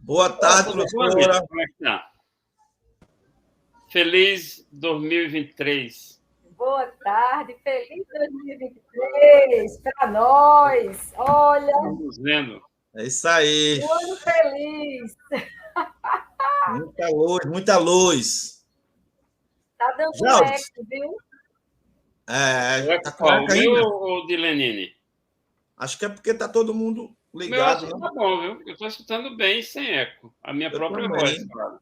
Boa tarde, professora. Como é que tá? Feliz 2023. Boa tarde, feliz 2023 para nós. Olha, Estamos vendo. É isso aí. um ano feliz. Muita luz, muita luz. Tá dando um Geraldo, eco, viu? tá com Qual? O eco meu ainda? ou o de Lenine? Acho que é porque tá todo mundo O meu ligado, acho que né? tá bom, viu? Eu estou escutando bem, sem eco. A minha Eu própria voz, também. claro.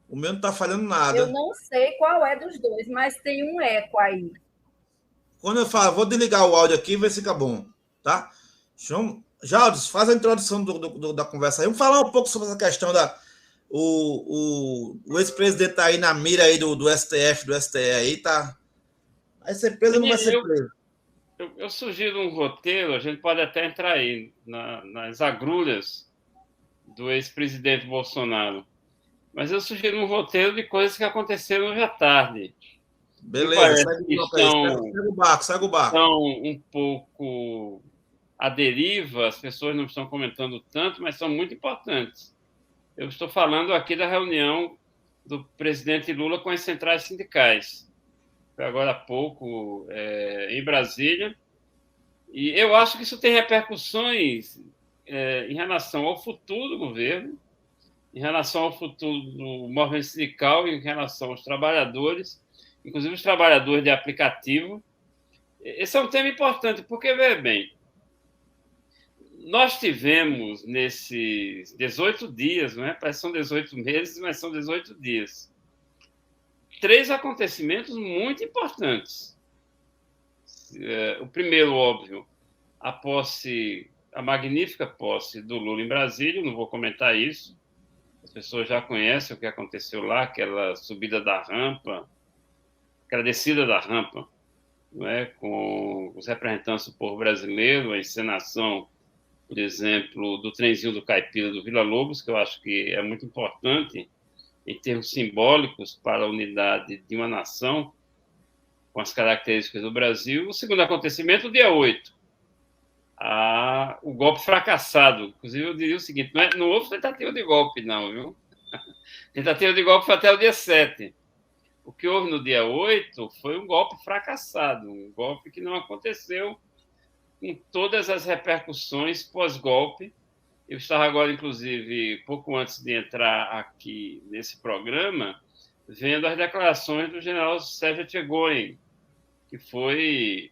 O meu não tá falhando Eu nada. não sei qual é dos dois, mas tem um eco aí. Quando eu falo, vou desligar o áudio aqui e ver se fica bom, tá? Geraldo, faz a introdução da conversa aí. Vamos falar um pouco sobre essa questão da... O ex-presidente tá aí na mira aí do STF, do STE aí, tá? Vai ser preso ou não vai Lenine, ser preso? eu sugiro um roteiro, a gente pode até entrar aí nas agrulhas do ex-presidente Bolsonaro. Mas eu sugiro um roteiro de coisas que aconteceram hoje à tarde. Me Beleza, parece segue o que bloco aí. estão Segue o barco, segue o barco. um pouco à deriva, as pessoas não estão comentando tanto, mas são muito importantes. Eu estou falando aqui da reunião do presidente Lula com as centrais sindicais, foi agora há pouco em Brasília, e eu acho que isso tem repercussões em relação ao futuro do governo, em relação ao futuro do movimento sindical, em relação aos trabalhadores, inclusive os trabalhadores de aplicativo. Esse é um tema importante, porque, veja bem, nós tivemos nesses 18 dias, não é? Parece que são 18 meses, mas são 18 dias, 3 acontecimentos muito importantes. O primeiro, óbvio, a magnífica posse do Lula em Brasília, não vou comentar isso, as pessoas já conhecem o que aconteceu lá, aquela subida da rampa, aquela descida da rampa, não é? Com os representantes do povo brasileiro, a encenação, por exemplo, do trenzinho do Caipira do Vila Lobos, que eu acho que é muito importante em termos simbólicos para a unidade de uma nação, com as características do Brasil. O segundo acontecimento, o dia 8, o golpe fracassado. Inclusive, eu diria o seguinte, não houve tentativa de golpe, não, viu? Tentativa de golpe foi até o dia 7. O que houve no dia 8 foi um golpe fracassado, um golpe que não aconteceu com todas as repercussões pós-golpe. Eu estava agora, inclusive, pouco antes de entrar aqui nesse programa, vendo as declarações do general Sérgio Tchegoin, que foi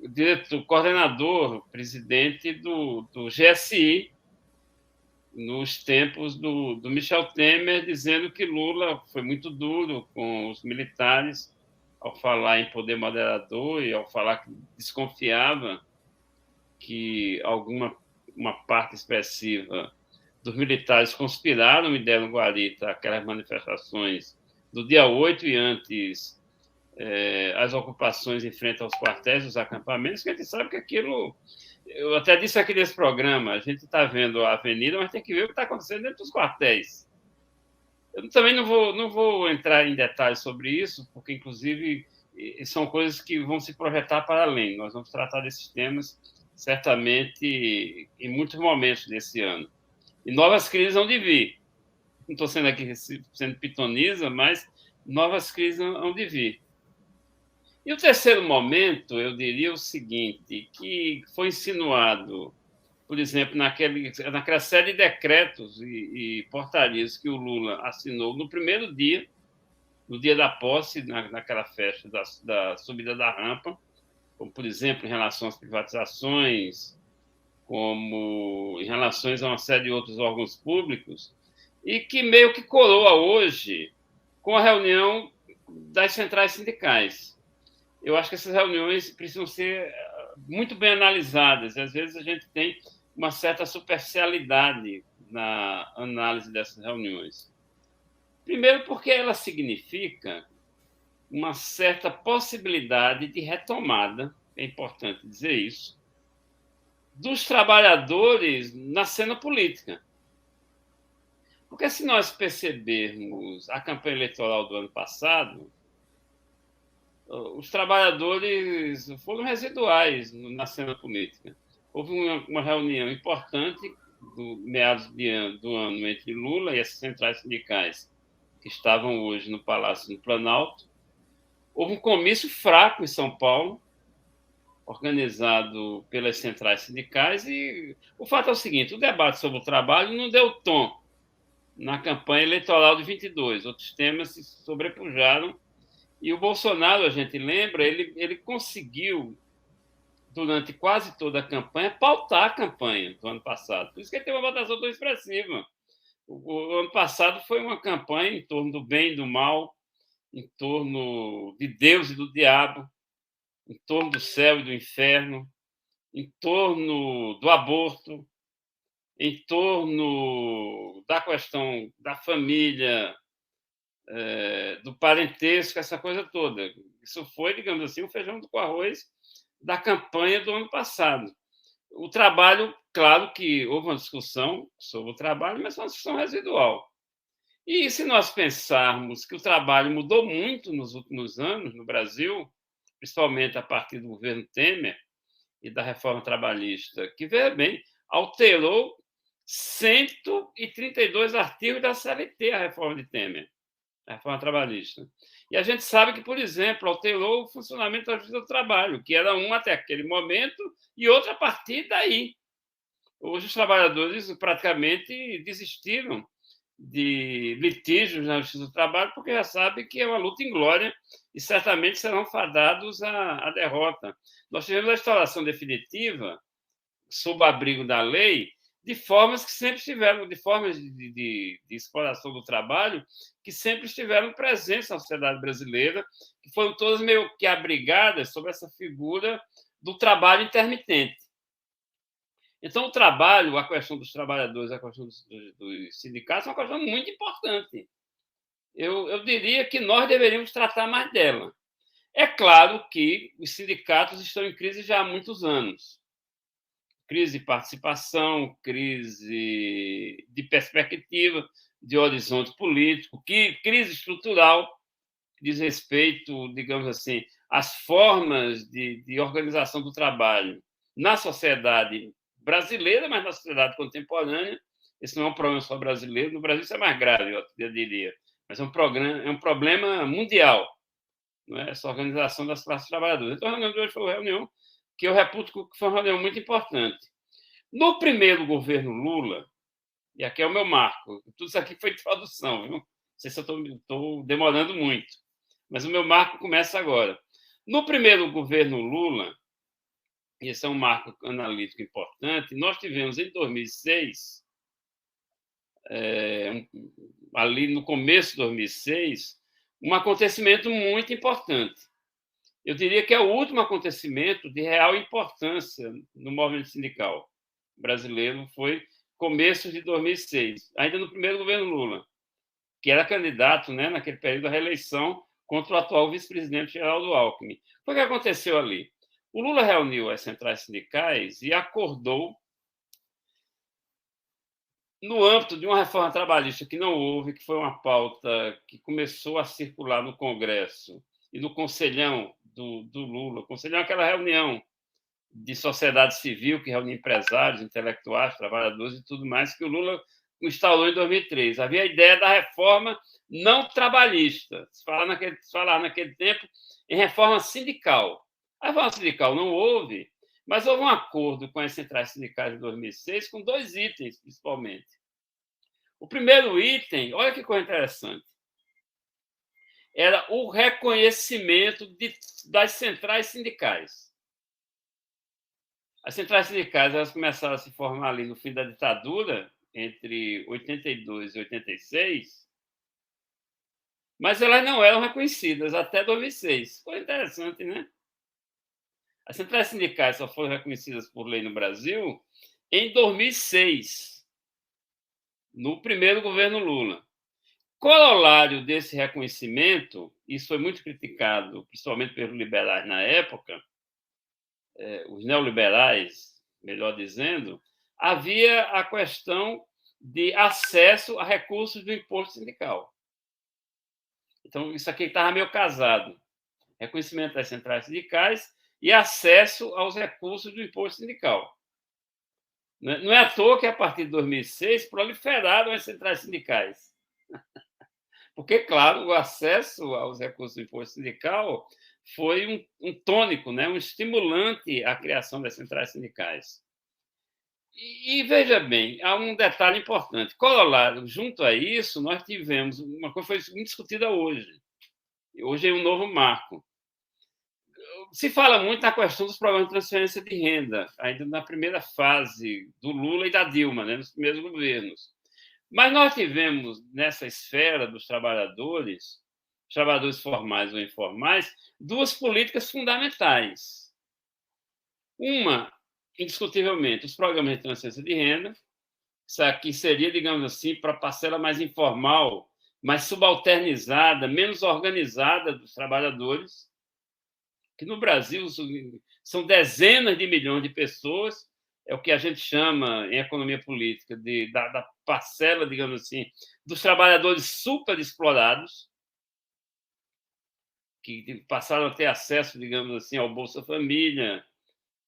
diretor, coordenador, presidente do GSI, nos tempos do Michel Temer, dizendo que Lula foi muito duro com os militares ao falar em poder moderador e ao falar que desconfiava que uma parte expressiva dos militares conspiraram e deram guarita àquelas manifestações do dia 8 e antes as ocupações em frente aos quartéis, os acampamentos, que a gente sabe que aquilo... Eu até disse aqui nesse programa, a gente está vendo a avenida, mas tem que ver o que está acontecendo dentro dos quartéis. Eu também não vou entrar em detalhes sobre isso, porque, inclusive, são coisas que vão se projetar para além. Nós vamos tratar desses temas, certamente, em muitos momentos desse ano. E novas crises vão de vir. Não estou sendo aqui sendo pitoniza, mas novas crises vão de vir. E o terceiro momento, eu diria o seguinte, que foi insinuado, por exemplo, naquela série de decretos e portarias que o Lula assinou no primeiro dia, no dia da posse, naquela festa da subida da rampa, como, por exemplo, em relação às privatizações, como em relação a uma série de outros órgãos públicos, e que meio que coroa hoje com a reunião das centrais sindicais. Eu acho que essas reuniões precisam ser muito bem analisadas. Às vezes a gente tem uma certa superficialidade na análise dessas reuniões. Primeiro, porque ela significa uma certa possibilidade de retomada, é importante dizer isso, dos trabalhadores na cena política. Porque se nós percebermos a campanha eleitoral do ano passado, os trabalhadores foram residuais na cena política. houve uma reunião importante do meados do ano entre Lula e as centrais sindicais que estavam hoje no Palácio do Planalto. Houve um comício fraco em São Paulo, organizado pelas centrais sindicais, e o fato é o seguinte: o debate sobre o trabalho não deu tom na campanha eleitoral de 22. Outros temas se sobrepujaram, e o Bolsonaro, a gente lembra, ele conseguiu, durante quase toda a campanha, pautar a campanha do ano passado. Por isso que ele teve uma votação tão expressiva. O ano passado foi uma campanha em torno do bem e do mal, em torno de Deus e do diabo, em torno do céu e do inferno, em torno do aborto, em torno da questão da família, do parentesco, essa coisa toda. Isso foi, digamos assim, o feijão com arroz da campanha do ano passado. O trabalho, claro que houve uma discussão sobre o trabalho, mas foi uma discussão residual. E se nós pensarmos que o trabalho mudou muito nos últimos anos no Brasil, principalmente a partir do governo Temer e da reforma trabalhista, que, veja bem, alterou 132 artigos da CLT, a reforma de Temer, a reforma trabalhista. E a gente sabe que, por exemplo, alterou o funcionamento da Justiça do Trabalho, que era um até aquele momento e outro a partir daí. Hoje os trabalhadores praticamente desistiram de litígios na Justiça do Trabalho, porque já sabem que é uma luta inglória e certamente serão fadados à derrota. Nós tivemos a instauração definitiva, sob o abrigo da lei, de formas que sempre estiveram, de formas de exploração do trabalho, que sempre estiveram presentes na sociedade brasileira, que foram todas meio que abrigadas sob essa figura do trabalho intermitente. Então, o trabalho, a questão dos trabalhadores, a questão dos sindicatos é uma questão muito importante. Eu diria que nós deveríamos tratar mais dela. É claro que os sindicatos estão em crise já há muitos anos. Crise de participação, crise de perspectiva, de horizonte político, crise estrutural, que diz respeito, digamos assim, às formas de organização do trabalho na sociedade brasileira, mas na sociedade contemporânea. Esse não é um problema só brasileiro, no Brasil isso é mais grave, eu diria, mas é um problema mundial, não é? Essa organização das classes trabalhadoras. Então, a reunião de hoje foi uma reunião que eu reputo que foi uma reunião muito importante. No primeiro governo Lula, e aqui é o meu marco, tudo isso aqui foi introdução, viu? Não sei se eu estou demorando muito, mas o meu marco começa agora. No primeiro governo Lula, e esse é um marco analítico importante, nós tivemos em 2006, ali no começo de 2006, um acontecimento muito importante. Eu diria que é o último acontecimento de real importância no movimento sindical brasileiro, foi começo de 2006, ainda no primeiro governo Lula, que era candidato, né, naquele período à reeleição contra o atual vice-presidente Geraldo Alckmin. O que aconteceu ali? O Lula reuniu as centrais sindicais e acordou, no âmbito de uma reforma trabalhista que não houve, que foi uma pauta que começou a circular no Congresso e no Conselhão do Lula. O Conselhão é aquela reunião de sociedade civil que reúne empresários, intelectuais, trabalhadores e tudo mais, que o Lula instaurou em 2003. Havia a ideia da reforma não trabalhista. Se falar naquele tempo em reforma sindical. A reforma sindical não houve, mas houve um acordo com as centrais sindicais de 2006 com 2 itens, principalmente. O primeiro item, olha que coisa interessante, era o reconhecimento das centrais sindicais. As centrais sindicais elas começaram a se formar ali no fim da ditadura, entre 82 e 86, mas elas não eram reconhecidas até 2006. Foi interessante, né? As centrais sindicais só foram reconhecidas por lei no Brasil em 2006, no primeiro governo Lula. Corolário desse reconhecimento, isso foi muito criticado, principalmente pelos liberais na época, os neoliberais, melhor dizendo, havia a questão de acesso a recursos do imposto sindical. Então, isso aqui estava meio casado. Reconhecimento das centrais sindicais e acesso aos recursos do imposto sindical. Não é à toa que, a partir de 2006, proliferaram as centrais sindicais. Porque, claro, o acesso aos recursos do imposto sindical foi um tônico, né? Um estimulante à criação das centrais sindicais. E veja bem, há um detalhe importante. Corolário, junto a isso, nós tivemos uma coisa que foi muito discutida hoje. Hoje é um novo marco. Se fala muito na questão dos programas de transferência de renda, ainda na primeira fase do Lula e da Dilma, né, nos primeiros governos. Mas nós tivemos, nessa esfera dos trabalhadores formais ou informais, duas políticas fundamentais. Uma, indiscutivelmente, os programas de transferência de renda, isso aqui seria, digamos assim, para a parcela mais informal, mais subalternizada, menos organizada dos trabalhadores, que no Brasil são dezenas de milhões de pessoas, é o que a gente chama, em economia política, da parcela, digamos assim, dos trabalhadores superexplorados, que passaram a ter acesso, digamos assim, ao Bolsa Família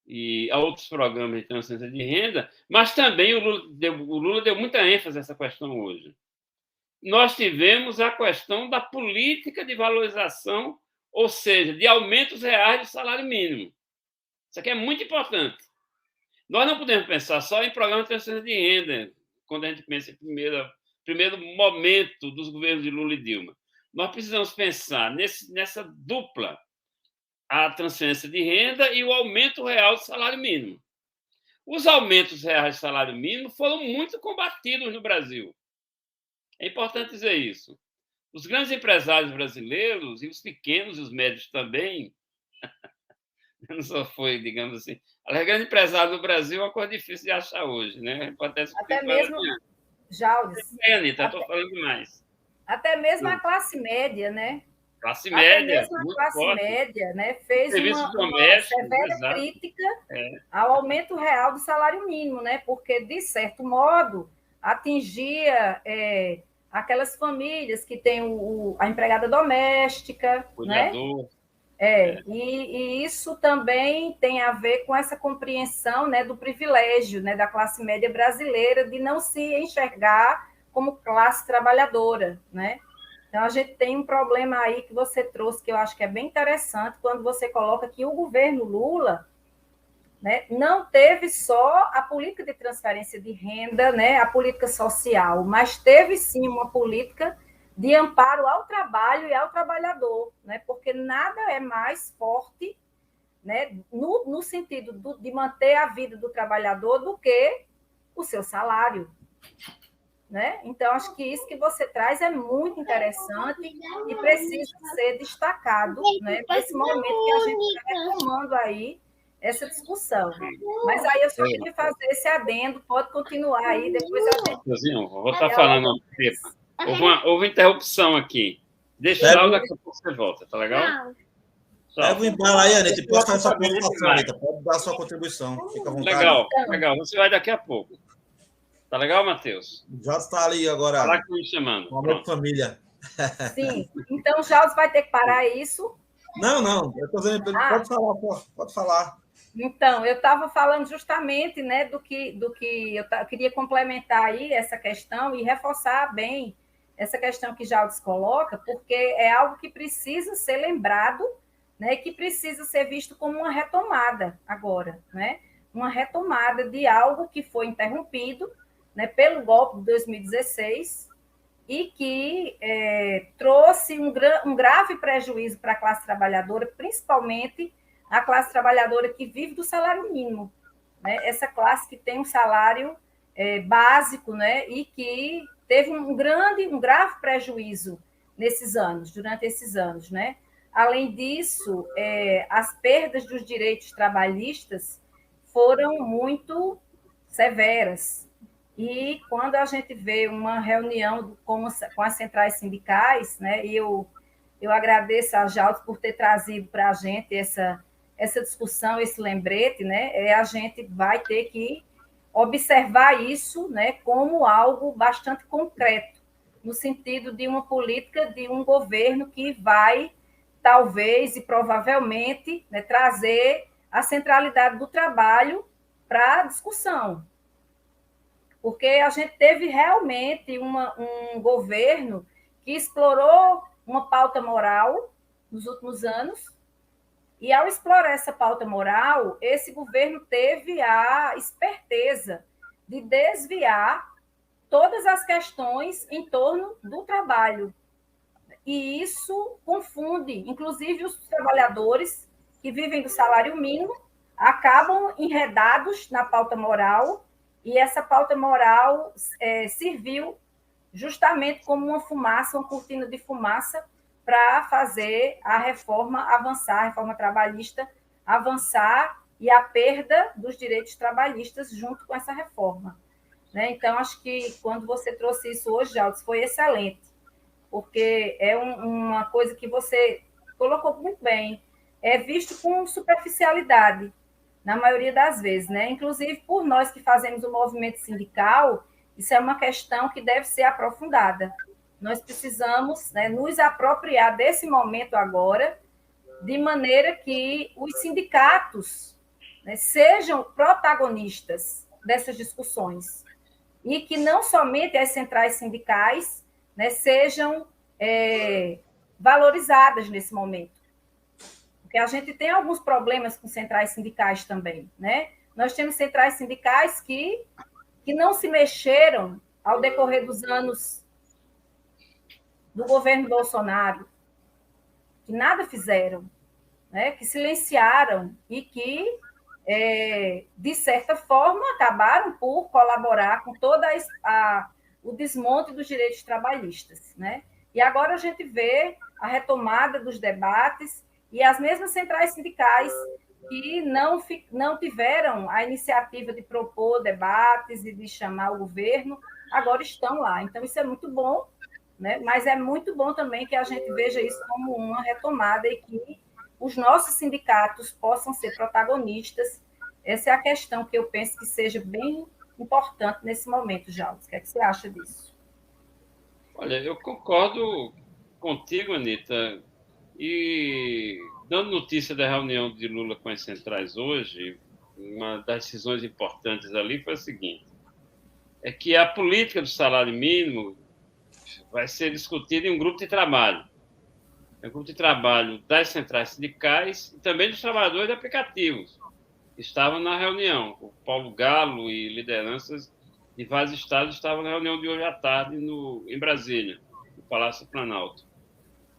e a outros programas de transferência de renda, mas também o Lula deu muita ênfase a essa questão hoje. Nós tivemos a questão da política de valorização, ou seja, de aumentos reais do salário mínimo. Isso aqui é muito importante. Nós não podemos pensar só em programa de transferência de renda, quando a gente pensa em primeiro momento dos governos de Lula e Dilma. Nós precisamos pensar nessa dupla, a transferência de renda e o aumento real do salário mínimo. Os aumentos reais do salário mínimo foram muito combatidos no Brasil. É importante dizer isso. Os grandes empresários brasileiros, e os pequenos e os médios também, não só foi, digamos assim, a grande empresário do Brasil é uma coisa difícil de achar hoje, né? Até mesmo, Jaldes, estou falando mais. Até mesmo a classe média, né? Classe média, até mesmo a classe forte. Média, né, fez uma severa crítica ao aumento real do salário mínimo, né? Porque, de certo modo, atingia aquelas famílias que têm a empregada doméstica, cuidador, né? E isso também tem a ver com essa compreensão, né, do privilégio, né, da classe média brasileira de não se enxergar como classe trabalhadora, né? Então, a gente tem um problema aí que você trouxe, que eu acho que é bem interessante, quando você coloca que o governo Lula, né, não teve só a política de transferência de renda, né, a política social, mas teve sim uma política de amparo ao trabalho e ao trabalhador, né, porque nada é mais forte, né, no sentido de manter a vida do trabalhador do que o seu salário. Né? Então, acho que isso que você traz é muito interessante e precisa ser destacado, né, nesse momento que a gente está retomando aí essa discussão. Mas aí eu só queria fazer esse adendo, pode continuar aí, depois a gente... Vou estar falando. Houve interrupção aqui. Deixa eu, daqui a pouco você volta, tá legal? Pega o embalo aí, Anitta, pode fazer sua participação, Anitta, pode dar a sua contribuição, fica à vontade. Legal, você vai daqui a pouco. Tá legal, Matheus? Já está ali agora. Tá me chamando. Uma família. Sim. Então, o Charles vai ter que parar isso? Não. Eu estou dizendo, pode falar. Então, eu estava falando justamente, né, do que eu queria complementar aí essa questão e reforçar bem essa questão que Jaldes coloca, porque é algo que precisa ser lembrado, né, que precisa ser visto como uma retomada agora, né? Uma retomada de algo que foi interrompido, né, pelo golpe de 2016 e que trouxe um grave prejuízo para a classe trabalhadora, principalmente a classe trabalhadora que vive do salário mínimo, né? Essa classe que tem um salário básico, né, e que teve um grave prejuízo durante esses anos, né? Além disso, as perdas dos direitos trabalhistas foram muito severas. E quando a gente vê uma reunião com as centrais sindicais, né, e eu agradeço a Jaldes por ter trazido para a gente essa discussão, esse lembrete, né, a gente vai ter que observar isso, né, como algo bastante concreto, no sentido de uma política de um governo que vai, talvez e provavelmente, né, trazer a centralidade do trabalho para a discussão, porque a gente teve realmente um governo que explorou uma pauta moral nos últimos anos, e ao explorar essa pauta moral, esse governo teve a esperteza de desviar todas as questões em torno do trabalho. E isso confunde, inclusive os trabalhadores que vivem do salário mínimo, acabam enredados na pauta moral, e essa pauta moral serviu justamente como uma fumaça, uma cortina de fumaça, para fazer a reforma avançar, a reforma trabalhista avançar e a perda dos direitos trabalhistas junto com essa reforma. Né? Então, acho que quando você trouxe isso hoje, Jaldes, foi excelente, porque é uma coisa que você colocou muito bem, é visto com superficialidade, na maioria das vezes, né? Inclusive por nós que fazemos o movimento sindical, isso é uma questão que deve ser aprofundada. Nós precisamos, né, nos apropriar desse momento agora, de maneira que os sindicatos, né, sejam protagonistas dessas discussões e que não somente as centrais sindicais, né, sejam valorizadas nesse momento. Porque a gente tem alguns problemas com centrais sindicais também, né? Nós temos centrais sindicais que não se mexeram ao decorrer dos anos do governo Bolsonaro, que nada fizeram, né? Que silenciaram e que, de certa forma, acabaram por colaborar com todo o desmonte dos direitos trabalhistas, né? E agora a gente vê a retomada dos debates e as mesmas centrais sindicais que não tiveram a iniciativa de propor debates e de chamar o governo, agora estão lá. Então, isso é muito bom, né? Mas é muito bom também que a gente veja isso como uma retomada e que os nossos sindicatos possam ser protagonistas. Essa é a questão que eu penso que seja bem importante nesse momento, Jaldes. O que é que você acha disso? Olha, eu concordo contigo, Anita. E, dando notícia da reunião de Lula com as centrais hoje, uma das decisões importantes ali foi a seguinte, é que a política do salário mínimo vai ser discutida em um grupo de trabalho. É um grupo de trabalho das centrais sindicais e também dos trabalhadores de aplicativos, que estavam na reunião. O Paulo Galo e lideranças de vários estados estavam na reunião de hoje à tarde em Brasília, no Palácio Planalto.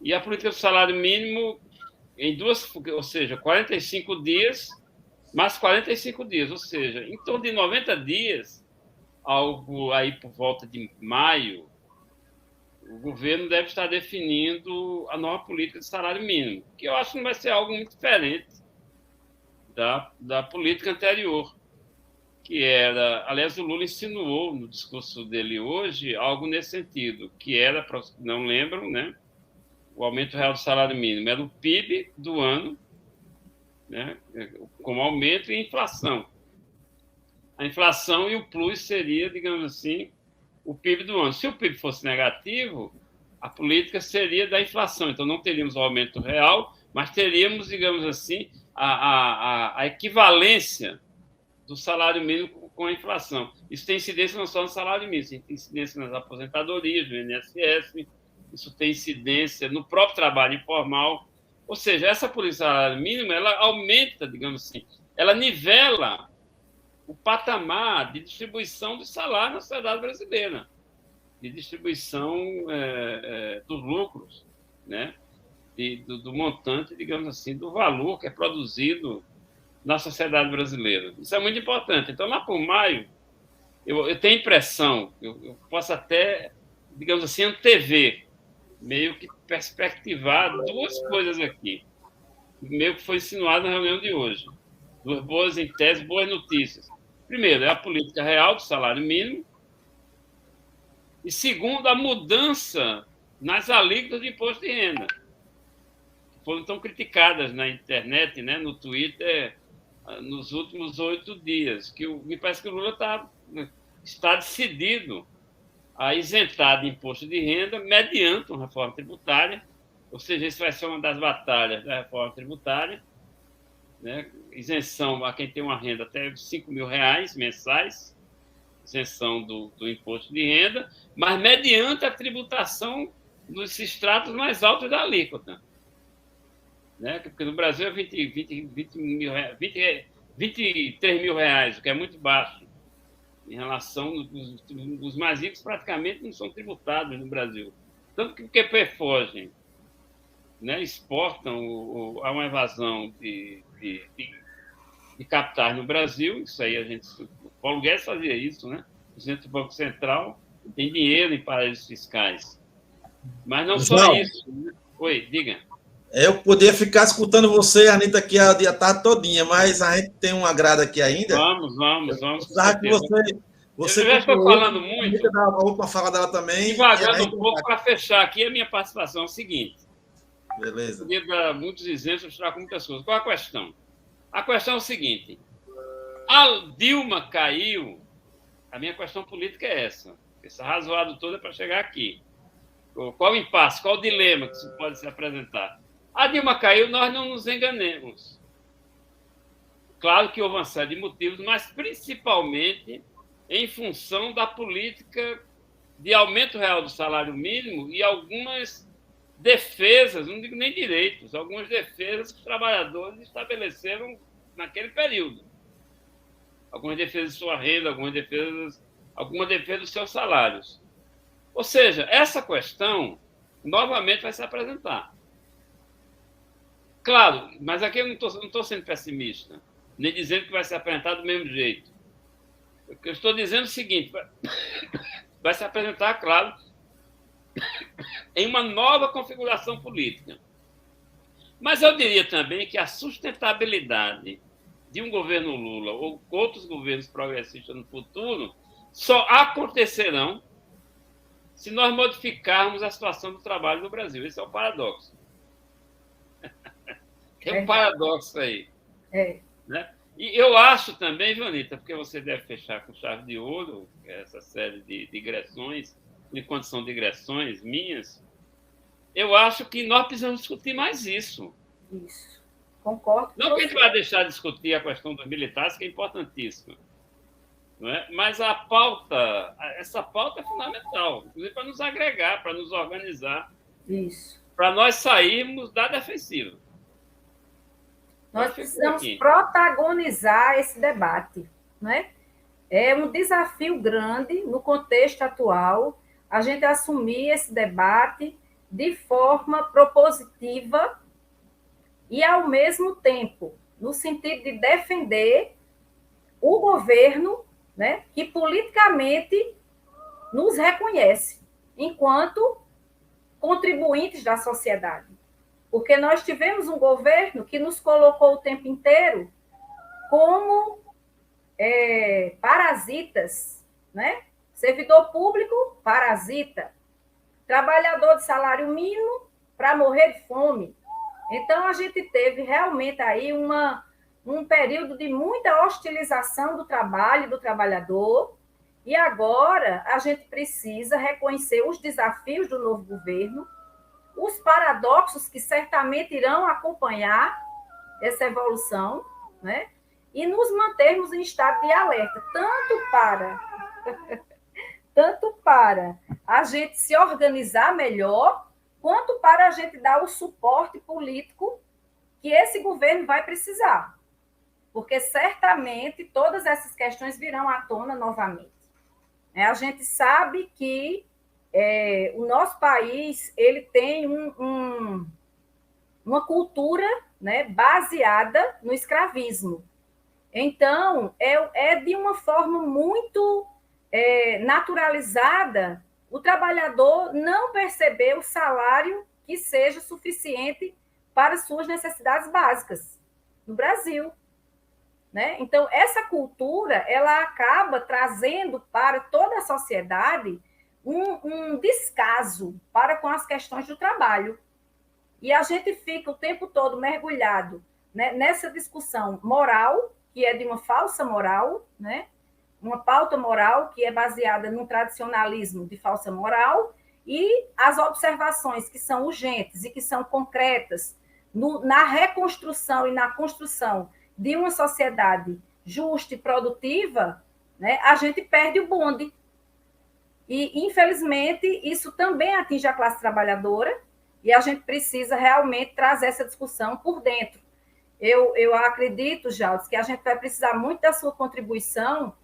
E a política do salário mínimo em ou seja, 45 dias, mais 45 dias, ou seja, em torno de 90 dias, algo aí por volta de maio, o governo deve estar definindo a nova política de salário mínimo, que eu acho que não vai ser algo muito diferente da política anterior, que era, aliás, o Lula insinuou no discurso dele hoje algo nesse sentido, que era, para os que não lembram, né, o aumento real do salário mínimo era o PIB do ano, né, como aumento e inflação. A inflação e o plus seria, digamos assim, o PIB do ano. Se o PIB fosse negativo, a política seria da inflação. Então, não teríamos o aumento real, mas teríamos, digamos assim, a equivalência do salário mínimo com a inflação. Isso tem incidência não só no salário mínimo, tem incidência nas aposentadorias, no INSS, isso tem incidência no próprio trabalho informal. Ou seja, essa política do salário mínimo, ela aumenta, digamos assim, ela nivela o patamar de distribuição do salário na sociedade brasileira, de distribuição dos lucros, né? Do montante, digamos assim, do valor que é produzido na sociedade brasileira. Isso é muito importante. Então, lá por maio, eu tenho a impressão, eu posso até, digamos assim, antever, meio que perspectivar duas coisas aqui, meio que foi insinuado na reunião de hoje. Duas boas, em tese, boas notícias. Primeiro, é a política real do salário mínimo. E segundo, a mudança nas alíquotas de imposto de renda, que foram tão criticadas na internet, né, no Twitter, nos últimos 8 dias, que me parece que o Lula está decidido a isentar de imposto de renda mediante uma reforma tributária, ou seja, isso vai ser uma das batalhas da reforma tributária, né? Isenção a quem tem uma renda até R$ 5.000 mensais, isenção do imposto de renda, mas mediante a tributação dos estratos mais altos da alíquota. Né? Porque no Brasil é 23 mil reais, o que é muito baixo. Em relação, os mais ricos praticamente não são tributados no Brasil. Tanto que o QP fogem, né, exportam a uma evasão de capitais no Brasil, isso aí o Paulo Guedes fazia isso, né? O presidente do Banco Central tem dinheiro em paraísos fiscais. Mas não só isso. Né? Oi, diga. Eu poderia ficar escutando você, Anitta, aqui a tarde todinha, mas a gente tem uma grada aqui ainda. Vamos. Você eu já estou falando muito. A última fala dela também. Devagando um pouco para fechar aqui a minha participação. É o seguinte. Beleza. Eu podia dar muitos exemplos, mostrar com muitas coisas. Qual a questão? A questão é o seguinte. A Dilma caiu, a minha questão política é essa. Esse razoado todo é para chegar aqui. Qual o impasse, qual o dilema que isso pode se apresentar? A Dilma caiu, nós não nos enganemos. Claro que houve uma série de motivos, mas principalmente em função da política de aumento real do salário mínimo e algumas defesas, não digo nem direitos, algumas defesas que os trabalhadores estabeleceram naquele período. Algumas defesas de sua renda, alguma defesa dos seus salários. Ou seja, essa questão novamente vai se apresentar. Claro, mas aqui eu não estou sendo pessimista, nem dizendo que vai se apresentar do mesmo jeito. Eu estou dizendo o seguinte, vai se apresentar, claro, em uma nova configuração política. Mas eu diria também que a sustentabilidade de um governo Lula ou outros governos progressistas no futuro só acontecerão se nós modificarmos a situação do trabalho no Brasil. Esse é o paradoxo. Tem um paradoxo aí. Né? E eu acho também, Joanita, porque você deve fechar com chave de ouro essa série de digressões, enquanto são digressões minhas, eu acho que nós precisamos discutir mais isso. Isso. Concordo. Não que a gente vai deixar de discutir a questão dos militares, que é importantíssima. Não é? Mas essa pauta é fundamental, inclusive para nos agregar, para nos organizar, para nós sairmos da defensiva. Nós precisamos protagonizar esse debate. Né? É um desafio grande no contexto atual a gente assumir esse debate de forma propositiva e, ao mesmo tempo, no sentido de defender o governo, né, que politicamente nos reconhece enquanto contribuintes da sociedade. Porque nós tivemos um governo que nos colocou o tempo inteiro como parasitas, né? Servidor público, parasita. Trabalhador de salário mínimo para morrer de fome. Então, a gente teve realmente aí um período de muita hostilização do trabalho, do trabalhador, e agora a gente precisa reconhecer os desafios do novo governo, os paradoxos que certamente irão acompanhar essa evolução, né? E nos mantermos em estado de alerta, tanto para a gente se organizar melhor, quanto para a gente dar o suporte político que esse governo vai precisar. Porque certamente todas essas questões virão à tona novamente. A gente sabe que o nosso país ele tem uma cultura, né, baseada no escravismo. Então, é de uma forma muito naturalizada o trabalhador não perceber o salário que seja suficiente para suas necessidades básicas no Brasil. Né? Então, essa cultura ela acaba trazendo para toda a sociedade um descaso para com as questões do trabalho. E a gente fica o tempo todo mergulhado, né, nessa discussão moral, que é de uma falsa moral, né? Uma pauta moral que é baseada num tradicionalismo de falsa moral, e as observações que são urgentes e que são concretas na reconstrução e na construção de uma sociedade justa e produtiva, né, a gente perde o bonde. E, infelizmente, isso também atinge a classe trabalhadora e a gente precisa realmente trazer essa discussão por dentro. Eu acredito, Jaldes, que a gente vai precisar muito da sua contribuição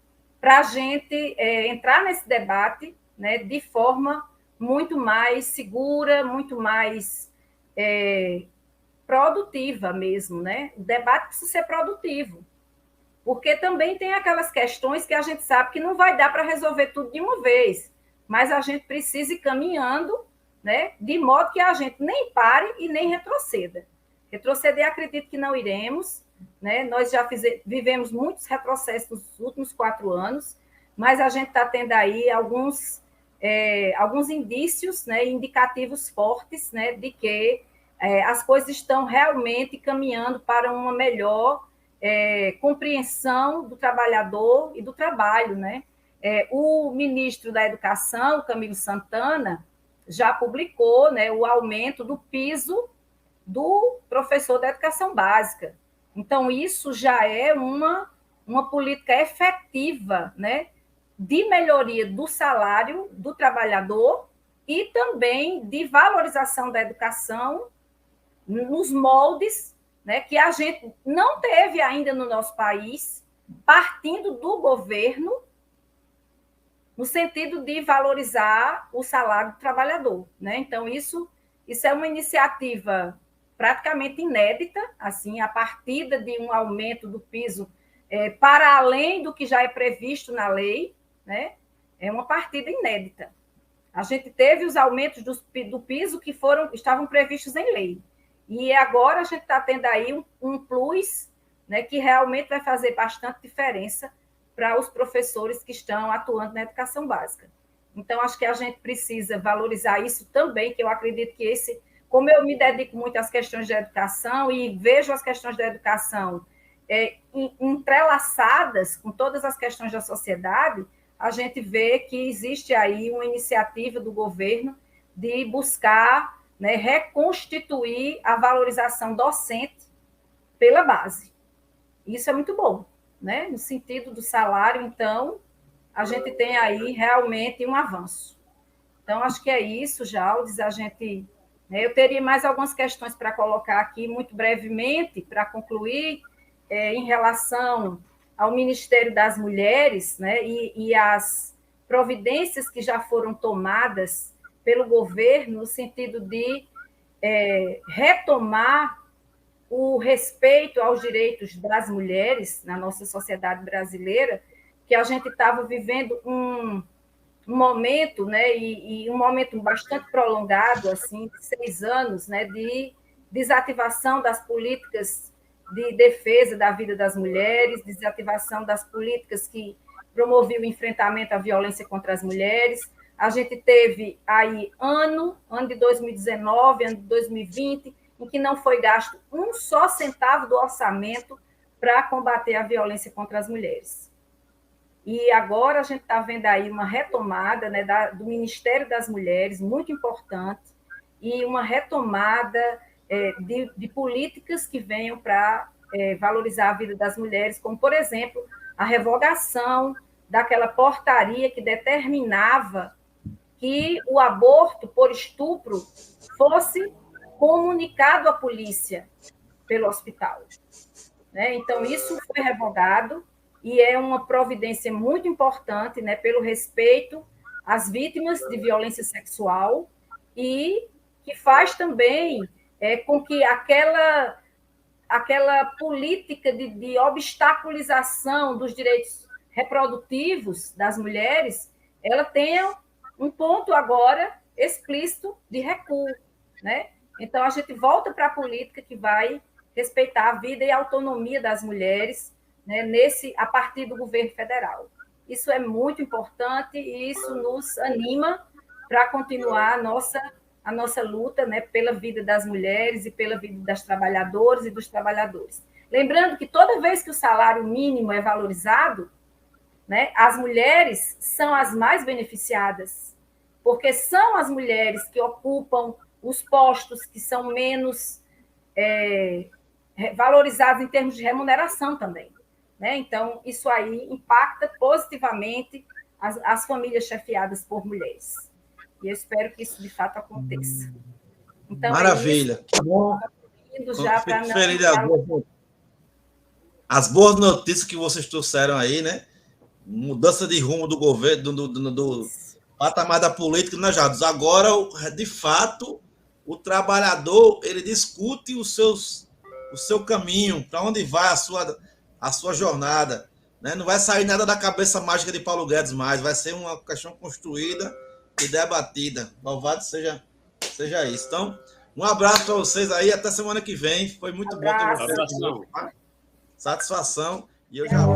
para a gente entrar nesse debate, né, de forma muito mais segura, muito mais produtiva mesmo, né? O debate precisa ser produtivo, porque também tem aquelas questões que a gente sabe que não vai dar para resolver tudo de uma vez, mas a gente precisa ir caminhando, né, de modo que a gente nem pare e nem retroceda. Retroceder, acredito que não iremos, né? Nós já vivemos muitos retrocessos nos últimos 4 anos, mas a gente está tendo aí alguns indícios, né, indicativos fortes, né, de que as coisas estão realmente caminhando para uma melhor compreensão do trabalhador e do trabalho, né? O ministro da Educação, Camilo Santana, já publicou, né, o aumento do piso do professor da educação básica. Então, isso já é uma política efetiva, né, de melhoria do salário do trabalhador e também de valorização da educação nos moldes, né, que a gente não teve ainda no nosso país, partindo do governo, no sentido de valorizar o salário do trabalhador, né? Então, isso é uma iniciativa praticamente inédita, assim, a partida de um aumento do piso para além do que já é previsto na lei, né? É uma partida inédita. A gente teve os aumentos do piso que estavam previstos em lei. E agora a gente está tendo aí um plus, né, que realmente vai fazer bastante diferença para os professores que estão atuando na educação básica. Então, acho que a gente precisa valorizar isso também, que eu acredito que como eu me dedico muito às questões de educação e vejo as questões da educação entrelaçadas com todas as questões da sociedade, a gente vê que existe aí uma iniciativa do governo de buscar, né, reconstituir a valorização docente pela base. Isso é muito bom, né? No sentido do salário, então, a gente tem aí realmente um avanço. Então, acho que é isso, Jaldes, eu teria mais algumas questões para colocar aqui, muito brevemente, para concluir, em relação ao Ministério das Mulheres, né, e as providências que já foram tomadas pelo governo no sentido de retomar o respeito aos direitos das mulheres na nossa sociedade brasileira, que a gente estava vivendo um momento, né, e um momento bastante prolongado, assim, de 6 anos, né, de desativação das políticas de defesa da vida das mulheres, desativação das políticas que promoviam o enfrentamento à violência contra as mulheres. A gente teve aí ano de 2019, ano de 2020, em que não foi gasto um só centavo do orçamento para combater a violência contra as mulheres. E agora a gente está vendo aí uma retomada, né, do Ministério das Mulheres, muito importante, e uma retomada de políticas que venham para valorizar a vida das mulheres, como, por exemplo, a revogação daquela portaria que determinava que o aborto por estupro fosse comunicado à polícia pelo hospital, né? Então, isso foi revogado e é uma providência muito importante, né, pelo respeito às vítimas de violência sexual e que faz também com que aquela política de obstaculização dos direitos reprodutivos das mulheres, ela tenha um ponto agora explícito de recuo, né? Então, a gente volta para a política que vai respeitar a vida e a autonomia das mulheres, né, a partir do governo federal. Isso é muito importante e isso nos anima para continuar a nossa luta, né, pela vida das mulheres e pela vida das trabalhadoras e dos trabalhadores. Lembrando que toda vez que o salário mínimo é valorizado, né, as mulheres são as mais beneficiadas, porque são as mulheres que ocupam os postos que são menos valorizados em termos de remuneração também. né? Então, isso aí impacta positivamente as famílias chefiadas por mulheres. E eu espero que isso, de fato, aconteça. Então, maravilha. É isso. Indo já para as boas notícias que vocês trouxeram aí, né? Mudança de rumo do governo, do patamar da política, né, Jardim? Agora, de fato, o trabalhador ele discute o seu caminho, para onde vai a sua jornada. Né? Não vai sair nada da cabeça mágica de Paulo Guedes mais, vai ser uma questão construída e debatida. Louvado seja isso. Então, um abraço para vocês aí, até semana que vem. Foi muito bom ter vocês. Abração. Satisfação. E eu já vou.